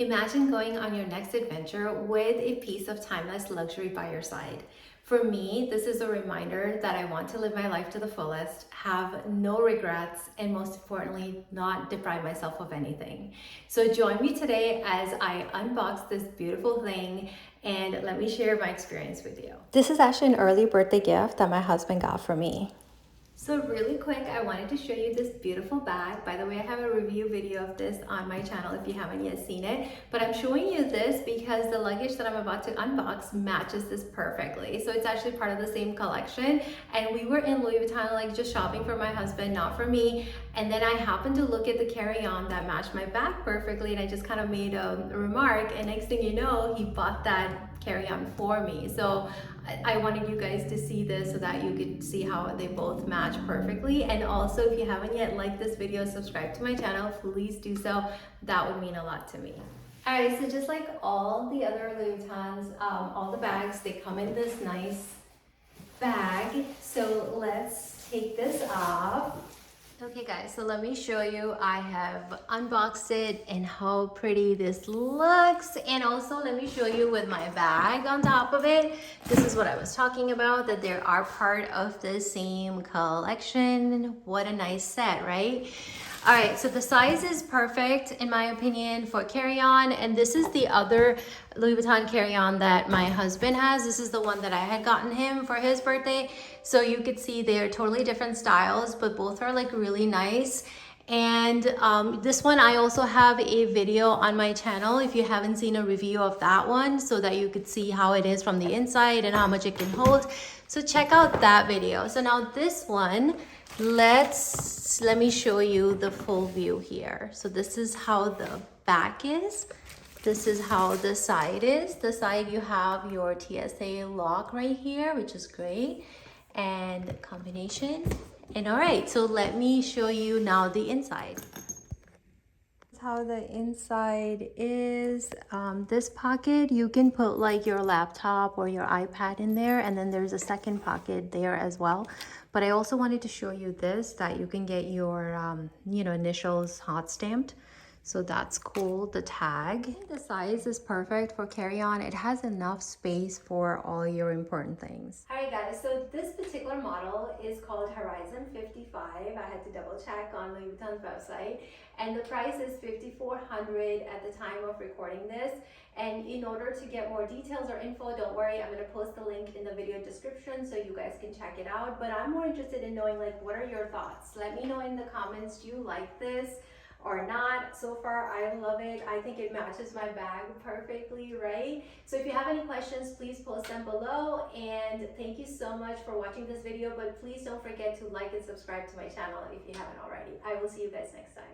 Imagine going on your next adventure with a piece of timeless luxury by your side. For me, this is a reminder that I want to live my life to the fullest, have no regrets, and most importantly, not deprive myself of anything. So join me today as I unbox this beautiful thing and let me share my experience with you. This is actually an early birthday gift that my husband got for me. So really quick, I wanted to show you this beautiful bag. By the way, I have a review video of this on my channel if you haven't yet seen it, but I'm showing you this because the luggage that I'm about to unbox matches this perfectly. So it's actually part of the same collection, and we were in Louis Vuitton like just shopping for my husband, not for me, and then I happened to look at the carry-on that matched my bag perfectly, and I just kind of made a remark, and next thing you know, he bought that carry-on for me. So I wanted you guys to see this so that you could see how they both match perfectly. And also, if you haven't yet liked this video, subscribe to my channel, please do so. That would mean a lot to me. All right, so just like all the other Louis Vuittons, all the bags, they come in this nice bag. So let's take this off. Okay guys, so let me show you. I have unboxed it and how pretty this looks, and also let me show you with my bag on top of it. This is what I was talking about, that they are part of the same collection. What a nice set, right? All right, so the size is perfect in my opinion for carry-on, and this is the other Louis Vuitton carry-on that my husband has. This is the one that I had gotten him for his birthday. So you could see they are totally different styles, but both are like really nice. And this one, I also have a video on my channel if you haven't seen a review of that one, so that you could see how it is from the inside and how much it can hold. So check out that video. So now this one, let me show you the full view here. So this is how the back is. This is how the side is. The side, you have your TSA lock right here, which is great, and combination. And all right, so let me show you now the inside. This is how the inside is. This pocket, you can put like your laptop or your iPad in there, and then there's a second pocket there as well. But I also wanted to show you this, that you can get your initials hot stamped. So that's cool. The tag, the size is perfect for carry-on. It has enough space for all your important things. All right guys, so this particular model is called Horizon 55. I had to double check on Louis Vuitton's website, and the price is $5,400 at the time of recording this. And in order to get more details or info, don't worry, I'm going to post the link in the video description so you guys can check it out. But I'm more interested in knowing, like, what are your thoughts? Let me know in the comments, do you like this or not? So far, I love it. I think it matches my bag perfectly, right? So if you have any questions, please post them below. And thank you so much for watching this video, but please don't forget to like and subscribe to my channel if you haven't already. I will see you guys next time.